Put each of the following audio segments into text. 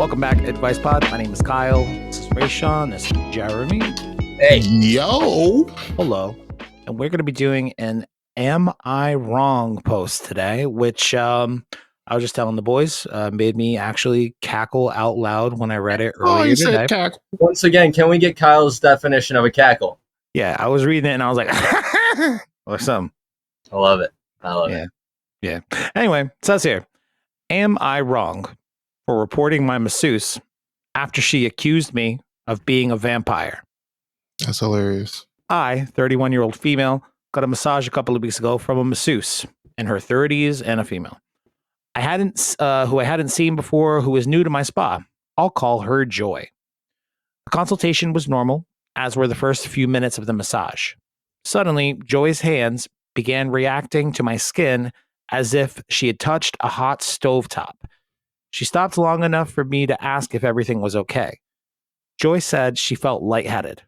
Welcome back to Advice Pod. My name is Kyle. This is Raysean. This is Jeremy. Hey. Yo. Hello. And we're going to be doing an Am I Wrong post today, which I was just telling the boys made me actually cackle out loud when I read it earlier today. Cackle. Once again, can we get Kyle's definition of a cackle? Yeah, I was reading it and I was like, or something. I love it. I love it. Yeah. Anyway, it says here, am I wrong for reporting my masseuse after she accused me of being a vampire? That's hilarious. I, 31-year-old female, got a massage a couple of weeks ago from a masseuse in her 30s and a female. Who I hadn't seen before, who was new to my spa. I'll call her Joy. The consultation was normal, as were the first few minutes of the massage. Suddenly, Joy's hands began reacting to my skin as if she had touched a hot stovetop. She stopped long enough for me to ask if everything was okay. Joy said she felt lightheaded.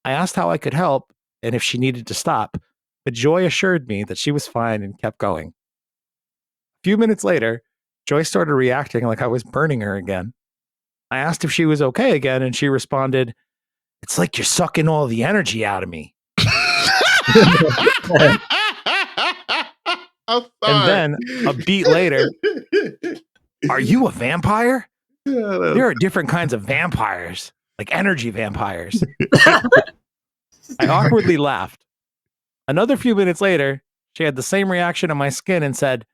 I asked how I could help and if she needed to stop, but Joy assured me that she was fine and kept going. A few minutes later, Joy started reacting like I was burning her again. I asked if she was okay again, and she responded, "It's like you're sucking all the energy out of me." And then a beat later, "Are you a vampire? There are different kinds of vampires, like energy vampires." I awkwardly laughed. Another few minutes later, she had the same reaction on my skin and said,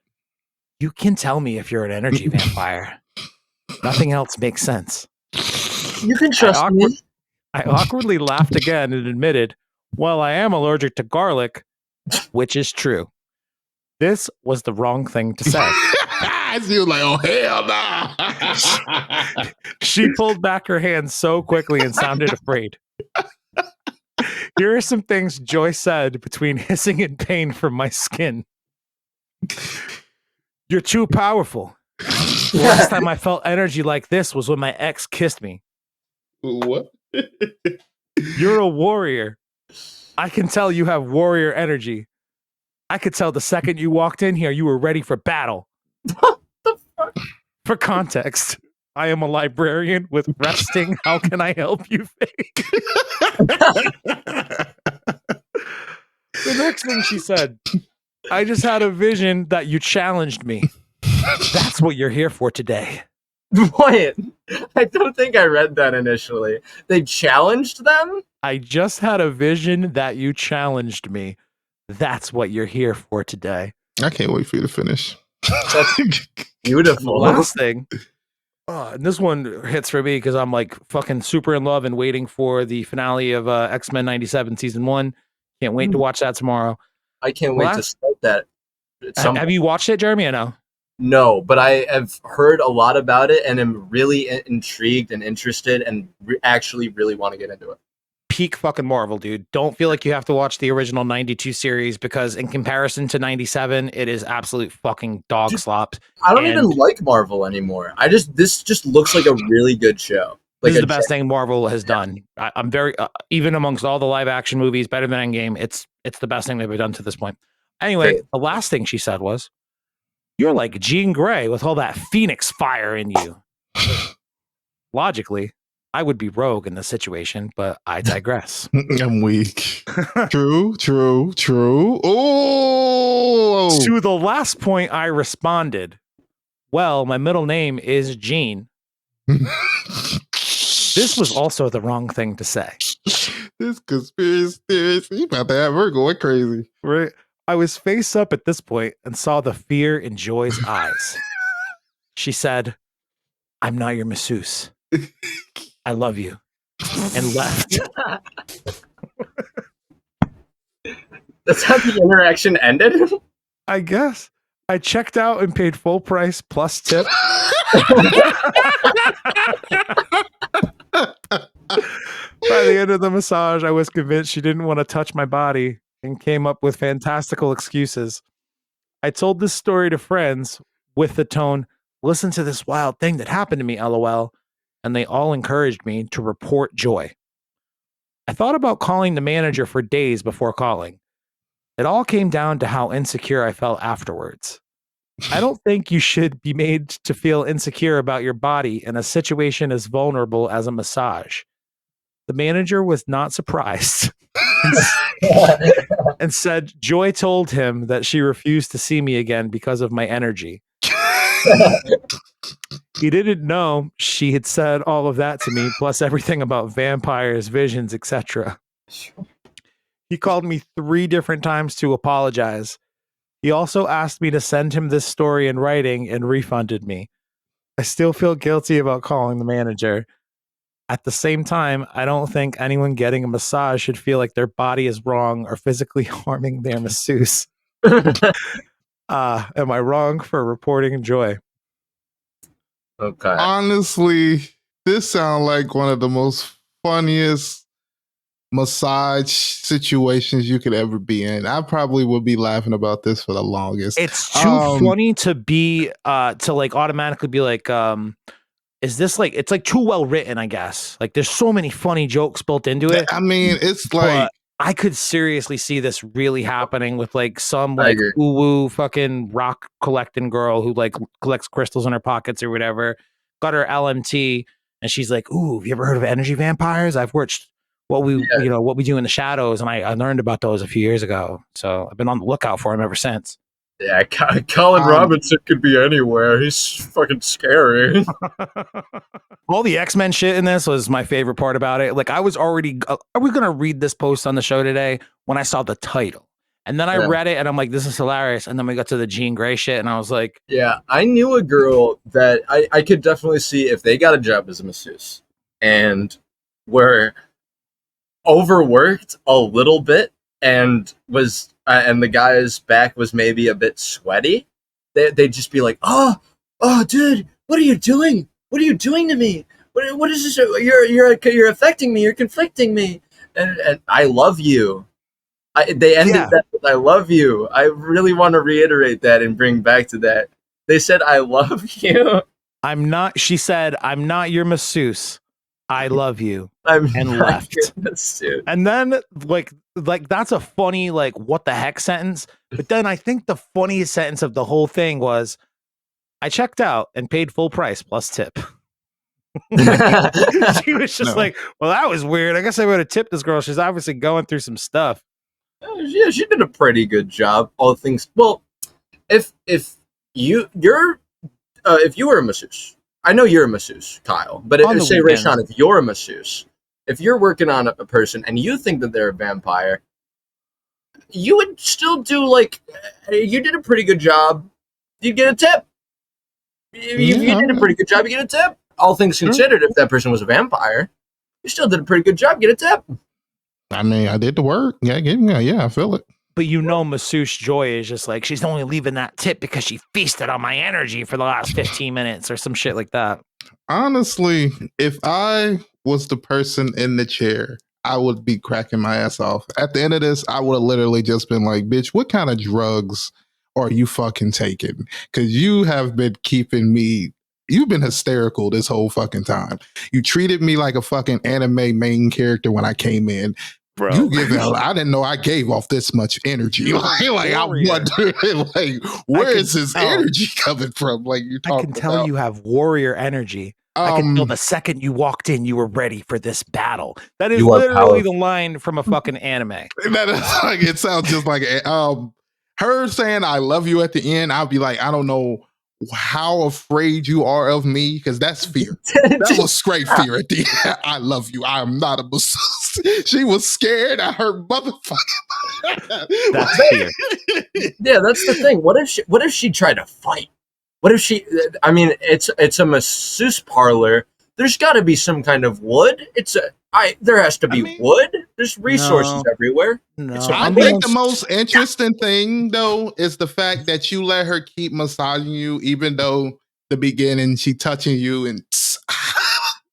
"You can tell me if you're an energy vampire. Nothing else makes sense." You can trust me. I awkwardly laughed again and admitted, "Well, I am allergic to garlic," which is true. This was the wrong thing to say. She was like, "Oh, hell no." She pulled back her hand so quickly and sounded afraid. Here are some things Joy said between hissing and pain from my skin. "You're too powerful. The last time I felt energy like this was when my ex kissed me. What? You're a warrior. I can tell you have warrior energy. I could tell the second you walked in here, you were ready for battle." What the fuck? For context, I am a librarian with resting "How can I help you" fake. The next thing she said, "I just had a vision that you challenged me. That's what you're here for today." Wait, I don't think I read that initially. They challenged them? "I just had a vision that you challenged me. That's what you're here for today." I can't wait for you to finish. That's The beautiful. last thing, and this one hits for me because I'm like fucking super in love and waiting for the finale of X-Men 97 season 1. Can't wait to watch that tomorrow. I can't wait to start that. Have you watched it, Jeremy? I know. No, but I have heard a lot about it and am really intrigued and interested and actually really want to get into it. Peak fucking Marvel, dude. Don't feel like you have to watch the original 92 series because in comparison to 97, it is absolute fucking dog slop. I don't even like Marvel anymore. This just looks like a really good show. Like this is the best thing Marvel has done. I'm very, even amongst all the live action movies, better than Endgame, it's the best thing they've ever done to this point. Anyway, the last thing she said was, "You're like Jean Grey with all that Phoenix fire in you." Logically, I would be Rogue in this situation, but I digress. I'm weak. True. Oh! To the last point, I responded, "Well, my middle name is Jean." This was also the wrong thing to say. This conspiracy theory, you about to have her going crazy. Right? I was face up at this point and saw the fear in Joy's eyes. She said, "I'm not your masseuse. I love you," and left. That's how the interaction ended? I guess. I checked out and paid full price plus tip. By the end of the massage, I was convinced she didn't want to touch my body and came up with fantastical excuses. I told this story to friends with the tone, "Listen to this wild thing that happened to me, LOL," and they all encouraged me to report Joy. I thought about calling the manager for days before calling. It all came down to how insecure I felt afterwards. I don't think you should be made to feel insecure about your body in a situation as vulnerable as a massage. The manager was not surprised and said Joy told him that she refused to see me again because of my energy. He didn't know she had said all of that to me, plus everything about vampires, visions, etc. He called me 3 different times to apologize. He also asked me to send him this story in writing and refunded me. I still feel guilty about calling the manager. At the same time, I don't think anyone getting a massage should feel like their body is wrong or physically harming their masseuse. Am I wrong for reporting Joy? Okay. Honestly, this sounds like one of the most funniest massage situations you could ever be in. I probably would be laughing about this for the longest. It's too funny to be to like automatically be like, is this like, it's like too well written, I guess. Like there's so many funny jokes built into it. I mean, it's like I could seriously see this really happening with like some I like agree. woo fucking rock collecting girl who like collects crystals in her pockets or whatever. Got her LMT and she's like, "Ooh, have you ever heard of energy vampires? I've watched what we do in the shadows, and I learned about those a few years ago. So I've been on the lookout for them ever since." Yeah, Colin Robinson could be anywhere. He's fucking scary. All the X-Men shit in this was my favorite part about it. Like I was already, I was going to read this post on the show today when I saw the title. And then I read it and I'm like, this is hilarious. And then we got to the Jean Grey shit and I was like, yeah, I knew a girl that I could definitely see if they got a job as a masseuse and were overworked a little bit and was and the guy's back was maybe a bit sweaty, they'd just be like, oh dude, what are you doing? What are you doing to me? What is this? You're affecting me. You're conflicting me. And I love you. They ended that with I love you. I really want to reiterate that and bring back to that. They said I love you. She said, I'm not your masseuse. I love you. And left. And then like that's a funny like what the heck sentence. But then I think the funniest sentence of the whole thing was, I checked out and paid full price plus tip. She was just like, well, that was weird. I guess I would have tipped this girl. She's obviously going through some stuff. Yeah, she did a pretty good job. All things. Well, if you were a masseuse, I know you're a masseuse, Kyle. But say, Raysean, if you're a masseuse, if you're working on a person and you think that they're a vampire, you would still do like, you did a pretty good job. You'd get a tip. If you did a pretty good job, you get a tip. All things considered, if that person was a vampire, you still did a pretty good job. Get a tip. I mean, I did the work. Yeah, I feel it. But masseuse Joy is just like, she's only leaving that tip because she feasted on my energy for the last 15 minutes or some shit like that. Honestly, if I was the person in the chair, I would be cracking my ass off. At the end of this, I would have literally just been like, bitch, what kind of drugs are you fucking taking? Because you have been keeping me, you've been hysterical this whole fucking time. You treated me like a fucking anime main character when I came in. Bro, I didn't know I gave off this much energy. I'm wondering, like, where is this energy coming from? Like you talking about. I can tell you have warrior energy. I can tell the second you walked in, you were ready for this battle. That is literally the line from a fucking anime. That is like, it sounds just like her saying "I love you" at the end. I'll be like, I don't know how afraid you are of me, because that's fear. That was straight fear at the end. I love you. I am not a masseuse. She was scared at her motherfucker. That's fear. Yeah, that's the thing. What if she tried to fight? What if she? I mean, it's a masseuse parlor. There's got to be some kind of wood. There has to be wood. There's resources everywhere. No. I think the most interesting thing though is the fact that you let her keep massaging you, even though the beginning she touching you and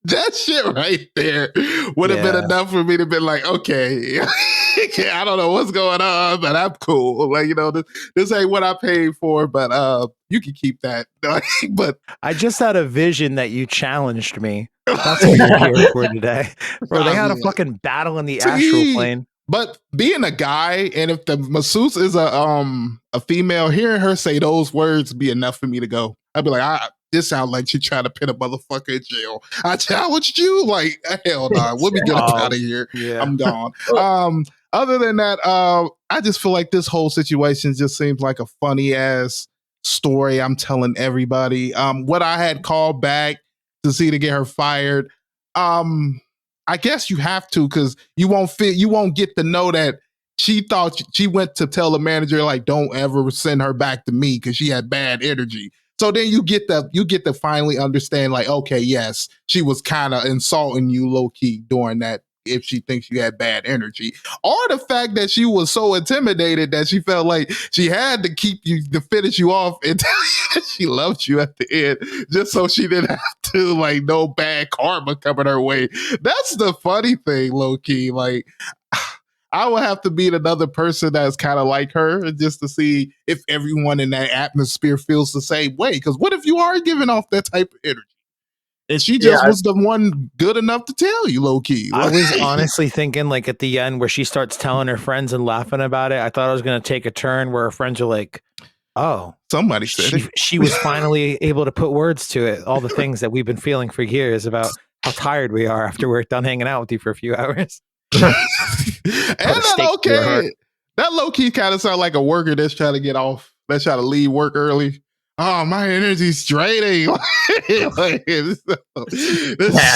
that shit right there would have been enough for me to be like, okay, I don't know what's going on, but I'm cool. Like, this ain't what I paid for, but you can keep that. But I just had a vision that you challenged me. That's what you're here for today. Bro, they had a fucking battle in the astral plane. But being a guy, and if the masseuse is a female, hearing her say those words be enough for me to go. I'd be like, this sounds like she trying to pin a motherfucker in jail. I challenged you, like hell no. Nah. Let me get out of here. Yeah. I'm gone. Other than that, I just feel like this whole situation just seems like a funny ass story I'm telling everybody. What I had called back to see to get her fired. I guess you have to, because you won't get to know that she thought she went to tell the manager, like, don't ever send her back to me because she had bad energy. So then you get to finally understand, like, okay, yes, she was kind of insulting you low key during that, if she thinks you had bad energy, or the fact that she was so intimidated that she felt like she had to keep you to finish you off and tell you that she loved you at the end, just so she didn't have to, like, no bad karma coming her way. That's the funny thing, low key. Like, I would have to meet another person that's kind of like her just to see if everyone in that atmosphere feels the same way. Because what if you are giving off that type of energy? And she just was the one good enough to tell you, low key. I was honestly thinking, like, at the end where she starts telling her friends and laughing about it, I thought I was going to take a turn where her friends are like, oh, somebody said she was finally able to put words to it. All the things that we've been feeling for years about how tired we are after we're done hanging out with you for a few hours. And that low key kind of sound like a worker that's trying to get off. That's trying to leave work early. Oh, my energy's draining. Like, bad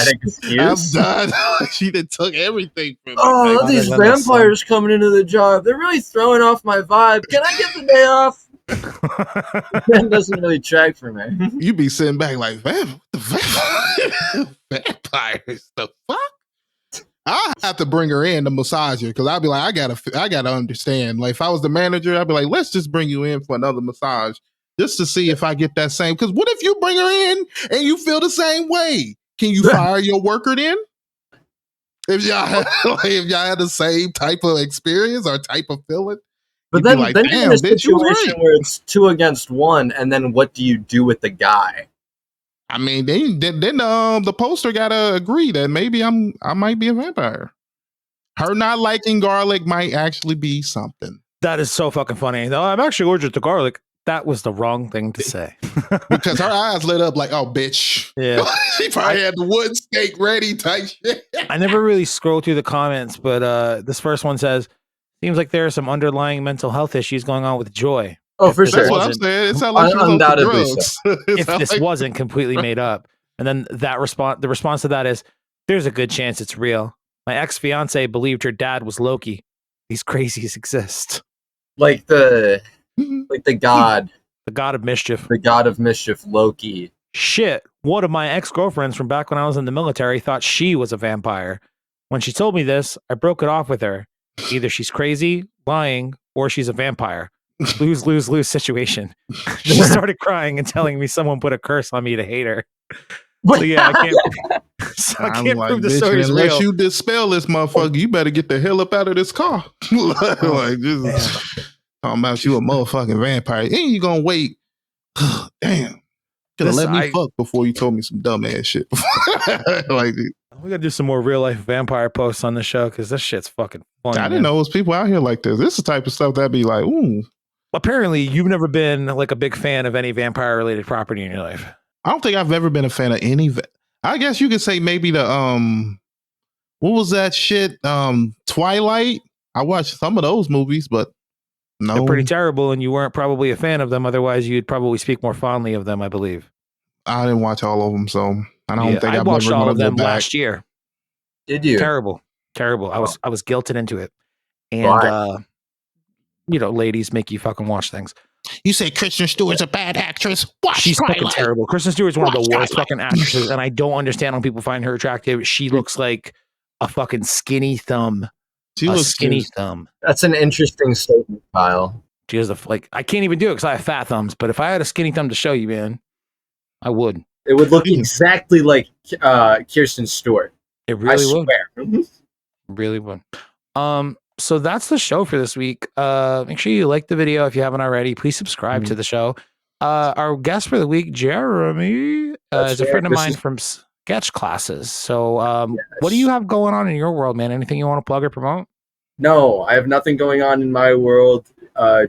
excuse. I'm done. She done took everything from me. Oh, like, these vampires coming into the job. They're really throwing off my vibe. Can I get the day off? That doesn't really track for me. You be sitting back like, what the vampires? The fuck? I have to bring her in to massage her, because I'd be like, I gotta understand. Like, if I was the manager, I'd be like, let's just bring you in for another massage, just to see if I get that same. Because what if you bring her in and you feel the same way? Can you fire your worker then? If y'all had the same type of experience or type of feeling? But then, like, then you're in a situation where it's 2 against 1, and then what do you do with the guy? I mean, then the poster gotta agree that maybe I might be a vampire. Her not liking garlic might actually be something. That is so fucking funny. No, I'm actually allergic to garlic. That was the wrong thing to say. Because her eyes lit up like, oh, bitch. Yeah. She probably had the wood steak ready type shit. I never really scrolled through the comments, but this first one says, seems like there are some underlying mental health issues going on with Joy. Oh, for sure. That's what I'm saying. It sounds like she was on drugs. If this wasn't completely made up. And then the response to that is, there's a good chance it's real. My ex-fiance believed her dad was Loki. These crazies exist. Like the god. The god of mischief. The god of mischief, Loki. Shit. One of my ex-girlfriends from back when I was in the military thought she was a vampire. When she told me this, I broke it off with her. Either she's crazy, lying, or she's a vampire. Lose, lose, lose situation. She started crying and telling me someone put a curse on me to hate her. So yeah, I can't prove the story is real. Unless you dispel this motherfucker, you better get the hell up out of this car. Like, just talking about you a motherfucking vampire. And you gonna wait. Damn. Could have let me fuck before you told me some dumb ass shit. Like, we gotta do some more real life vampire posts on the show, because this shit's fucking funny. I didn't know it was people out here like this. This is the type of stuff that'd be like, ooh. Apparently, you've never been like a big fan of any vampire related property in your life. I don't think I've ever been a fan of any. I guess you could say maybe the what was that shit? Twilight. I watched some of those movies, but no, they're pretty terrible, and you weren't probably a fan of them. Otherwise, you'd probably speak more fondly of them, I believe. I didn't watch all of them, so I don't think I I've watched ever all of them back. last year. Did you? Terrible. I was guilted into it, and ladies make you fucking watch things. You say Kristen Stewart's a bad actress? Watch She's Twilight. fucking terrible. Kristen Stewart's one of the worst fucking actresses, and I don't understand how people find her attractive. She looks like a fucking skinny thumb. She looks skinny thumb. That's an interesting statement, Kyle. She has I can't even do it because I have fat thumbs. But if I had a skinny thumb to show you, man, I would. It would look exactly like Kirsten Stewart. It really would. Swear. It really would. So that's the show for this week. Make sure you like the video if you haven't already. Please subscribe to the show. Our guest for the week, Jeremy, is a friend of mine from sketch classes. So what do you have going on in your world, man? Anything you want to plug or promote? No, I have nothing going on in my world. I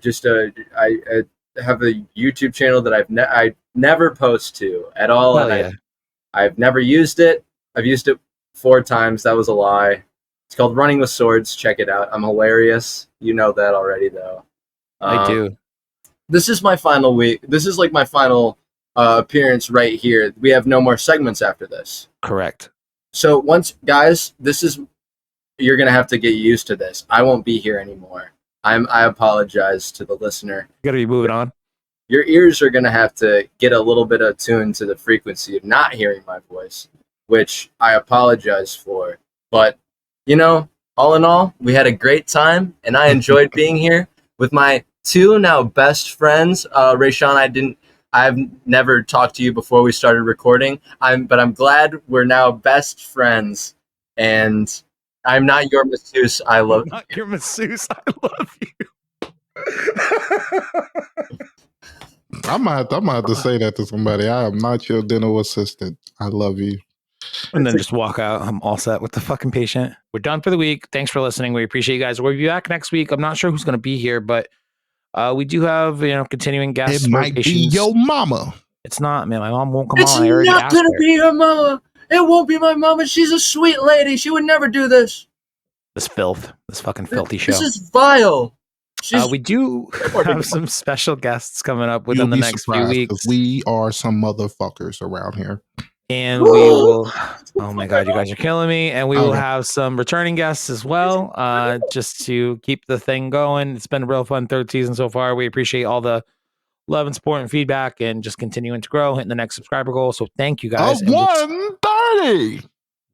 have a YouTube channel that I never post to at all, Hell and yeah. I've never used it. I've used it 4 times. That was a lie. It's called Running with Swords. Check it out. I'm hilarious. You know that already, though. I do. This is my final week. This is like my final appearance right here. We have no more segments after this. Correct. So guys, you're gonna have to get used to this. I won't be here anymore. I apologize to the listener. You gotta be moving on. Your ears are gonna have to get a little bit attuned to the frequency of not hearing my voice, which I apologize for. But all in all, we had a great time, and I enjoyed being here with my 2 now best friends. Raysean, I've never talked to you before we started recording. But I'm glad we're now best friends, and I'm not your masseuse. I love you. Not your masseuse. I love you. I might have to say that to somebody. I am not your dental assistant. I love you. And then just walk out. I'm all set with the fucking patient. We're done for the week. Thanks for listening. We appreciate you guys. We'll be back next week. I'm not sure who's going to be here, but we do have continuing guests. It might be your mama. It's not, man. My mom won't come It's on. I already not asked gonna her. be your mama. It won't be my mama. She's a sweet lady. She would never do this. This filth. This fucking filthy show. This is vile. We do have some special guests coming up within the next few weeks. We are some motherfuckers around here. And we will, oh my God, you guys are killing me. And we will have some returning guests as well, just to keep the thing going. It's been a real fun 3rd season so far. We appreciate all the love and support and feedback, and just continuing to grow, hitting the next subscriber goal. So thank you guys. 130.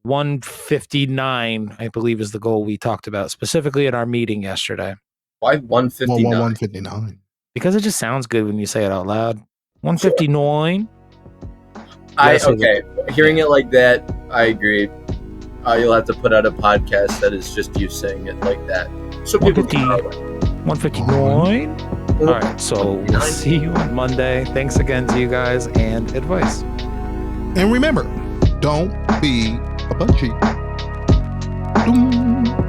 159, I believe, is the goal we talked about specifically at our meeting yesterday. Why 159? 159. Because it just sounds good when you say it out loud. 159. Okay. Hearing it like that, I agree. You'll have to put out a podcast that is just you saying it like that. So people can know. 159. All right, so we'll see you on Monday. Thanks again to you guys, and advice. And remember, don't be a butt cheek. Doom.